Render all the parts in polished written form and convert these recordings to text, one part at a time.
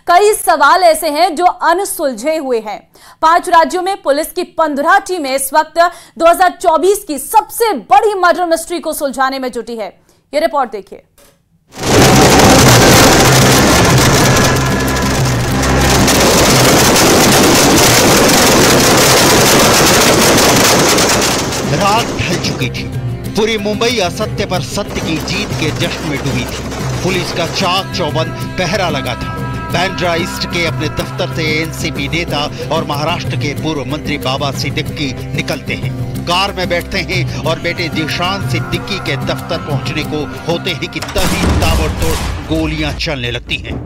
कई सवाल ऐसे हैं जो अनसुलझे हुए हैं। 5 राज्यों में पुलिस की 15 टीमें इस वक्त 2024 की सबसे बड़ी मर्डर मिस्ट्री को सुलझाने में जुटी है। ये रिपोर्ट देखिए। रात ढल चुकी थी। पूरी मुंबई असत्य पर सत्य की जीत के जश्न में डूबी थी। पुलिस का चाक चौबंद पहरा लगा था। बांद्रा ईस्ट के अपने दफ्तर से एनसीपी नेता और महाराष्ट्र के पूर्व मंत्री बाबा सिद्दीकी निकलते हैं। कार में बैठते हैं और बेटे दिशान सिद्दीकी के दफ्तर पहुंचने को होते हैं कि तभी ताबड़तोड़ गोलियां चलने लगती हैं।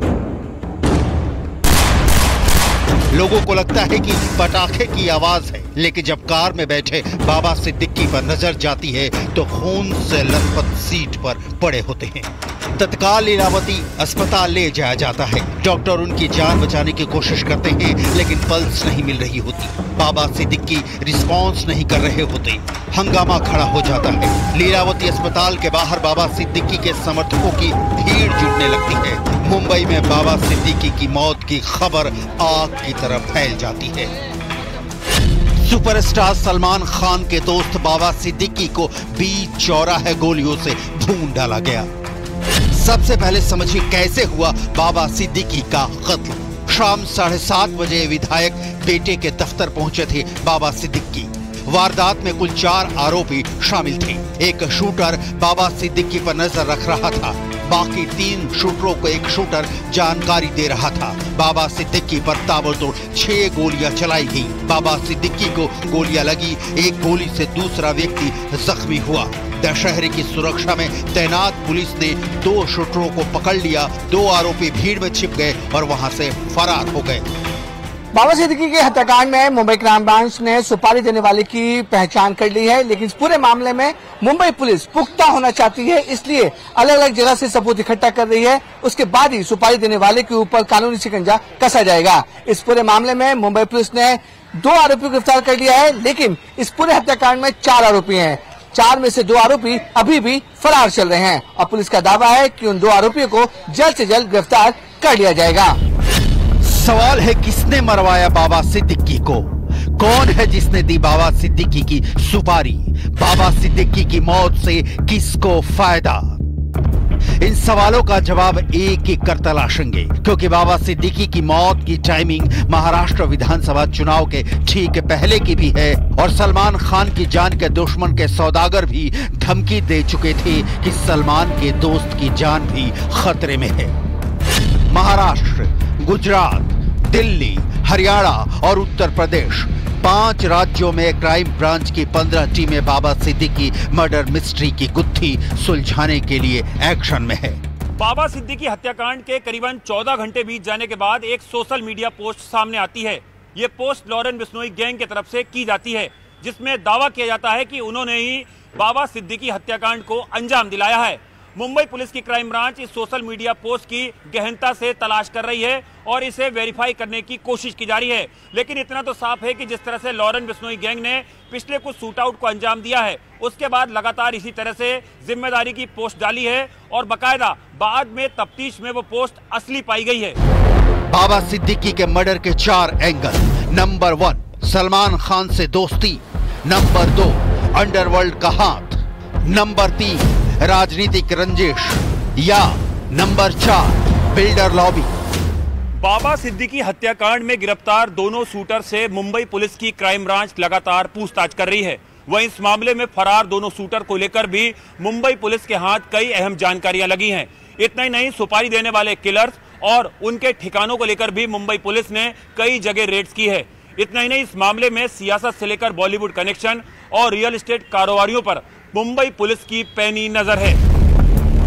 लोगों को लगता है कि पटाखे की आवाज है, लेकिन जब कार में बैठे बाबा सिद्दीकी पर नजर जाती है तो खून से लथपथ सीट पर पड़े होते हैं। तत्काल लीलावती अस्पताल ले जाया जाता है। डॉक्टर उनकी जान बचाने की कोशिश करते हैं, लेकिन पल्स नहीं मिल रही होती। बाबा सिद्दीकी रिस्पॉन्स नहीं कर रहे होते। हंगामा खड़ा हो जाता है। लीलावती अस्पताल के बाहर बाबा सिद्दीकी के समर्थकों की भीड़ जुटने लगती है। मुंबई में बाबा सिद्दीकी की मौत की खबर आग की तरह फैल जाती है। सुपरस्टार सलमान खान के दोस्त बाबा सिद्दीकी को बीच चौराहे गोलियों से भून डाला गया। सबसे पहले समझिए कैसे हुआ बाबा सिद्दीकी का कत्ल। शाम 7:30 बजे विधायक बेटे के दफ्तर पहुंचे थे बाबा सिद्दीकी। वारदात में कुल 4 आरोपी शामिल थे। एक शूटर बाबा सिद्दीकी पर नजर रख रहा था। बाकी 3 शूटरों को एक शूटर जानकारी दे रहा था। बाबा सिद्दीकी पर ताबड़तोड़ 6 गोलियां चलाई गई। बाबा सिद्दीकी को गोलियां लगी। एक गोली से दूसरा व्यक्ति जख्मी हुआ। दशहरे की सुरक्षा में तैनात पुलिस ने 2 शूटरों को पकड़ लिया। 2 आरोपी भीड़ में छिप गए और वहां से फरार हो गए। बाबा सिद्दीकी के हत्याकांड में मुंबई क्राइम ब्रांच ने सुपारी देने वाले की पहचान कर ली है, लेकिन इस पूरे मामले में मुंबई पुलिस पुख्ता होना चाहती है, इसलिए अलग अलग जगह से सबूत इकट्ठा कर रही है। उसके बाद ही सुपारी देने वाले के ऊपर कानूनी शिकंजा कसा जाएगा। इस पूरे मामले में मुंबई पुलिस ने 2 आरोपियों को गिरफ्तार कर लिया है, लेकिन इस पूरे हत्याकांड में 4 आरोपी हैं। 4 में से 2 आरोपी अभी भी फरार चल रहे हैं और पुलिस का दावा है कि उन 2 आरोपियों को जल्द से जल्द गिरफ्तार कर लिया जाएगा। सवाल है, किसने मरवाया बाबा सिद्दीकी को? कौन है जिसने दी बाबा सिद्दीकी की सुपारी? बाबा सिद्दीकी की मौत से किसको फायदा? इन सवालों का जवाब एक एक कर तलाशेंगे, क्योंकि बाबा सिद्दीकी की मौत की टाइमिंग महाराष्ट्र विधानसभा चुनाव के ठीक पहले की भी है और सलमान खान की जान के दुश्मन के सौदागर भी धमकी दे चुके थे कि सलमान के दोस्त की जान भी खतरे में है। महाराष्ट्र, गुजरात, दिल्ली, हरियाणा और उत्तर प्रदेश 5 राज्यों में क्राइम ब्रांच की 15 टीमें बाबा सिद्दीकी मर्डर मिस्ट्री की गुत्थी सुलझाने के लिए एक्शन में है। बाबा सिद्दीकी हत्याकांड के करीबन 14 घंटे बीत जाने के बाद एक सोशल मीडिया पोस्ट सामने आती है। ये पोस्ट लॉरेन बिश्नोई गैंग की तरफ से की जाती है, जिसमें दावा किया जाता है कि उन्होंने ही बाबा सिद्दीकी हत्याकांड को अंजाम दिलाया है। मुंबई पुलिस की क्राइम ब्रांच इस सोशल मीडिया पोस्ट की गहनता से तलाश कर रही है और इसे वेरीफाई करने की कोशिश की जा रही है। लेकिन इतना तो साफ है कि जिस तरह से लॉरेन बिश्नोई गैंग ने पिछले कुछ शूट आउट को अंजाम दिया है, उसके बाद लगातार इसी तरह से जिम्मेदारी की पोस्ट डाली है और बाकायदा बाद में तफ्तीश में वो पोस्ट असली पाई गई है। बाबा सिद्दीकी के मर्डर के 4 एंगल। नंबर 1, सलमान खान से दोस्ती। नंबर 2, अंडरवर्ल्ड का हाथ। नंबर 3, राजनीतिक रंजिश। या नंबर 4, बिल्डर लॉबी। बाबा सिद्दीकी हत्याकांड में गिरफ्तार दोनों शूटर से मुंबई पुलिस की क्राइम ब्रांच लगातार पूछताछ कर रही है। वहीं इस मामले में फरार दोनों शूटर को लेकर भी मुंबई पुलिस के हाथ कई अहम जानकारियां लगी हैं। इतना ही नहीं, सुपारी देने वाले किलर्स और उनके ठिकानों को लेकर भी मुंबई पुलिस ने कई जगह रेड्स की है। इतना ही नहीं, इस मामले में सियासत से लेकर बॉलीवुड कनेक्शन और रियल एस्टेट कारोबारियों पर मुंबई पुलिस की पैनी नजर है।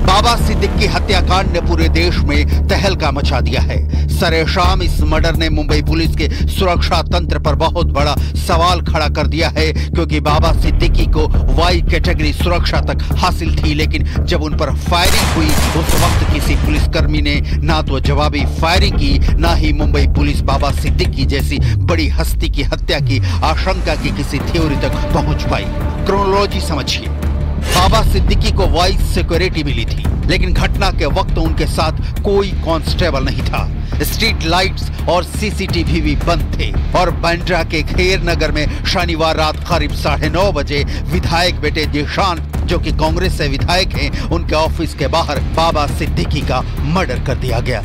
बाबा सिद्दीकी हत्याकांड ने पूरे देश में तहलका मचा दिया है। सरेआम इस मर्डर ने मुंबई पुलिस के सुरक्षा तंत्र पर बहुत बड़ा सवाल खड़ा कर दिया है, क्योंकि बाबा सिद्दीकी को वाई कैटेगरी सुरक्षा तक हासिल थी, लेकिन जब उन पर फायरिंग हुई उस वक्त किसी पुलिसकर्मी ने ना तो जवाबी फायरिंग की, ना ही मुंबई पुलिस बाबा सिद्दीकी जैसी बड़ी हस्ती की हत्या की आशंका की किसी थ्योरी तक पहुंच पाई। क्रोनोलॉजी समझिए। बाबा सिद्दीकी को वाइस सिक्योरिटी मिली थी, लेकिन घटना के वक्त उनके साथ कोई कांस्टेबल नहीं था। स्ट्रीट लाइट्स और सीसीटीवी भी बंद थे और बांद्रा के खेर नगर में शनिवार रात करीब 9:30 बजे विधायक बेटे जिशान, जो कि कांग्रेस से विधायक हैं, उनके ऑफिस के बाहर बाबा सिद्दीकी का मर्डर कर दिया गया।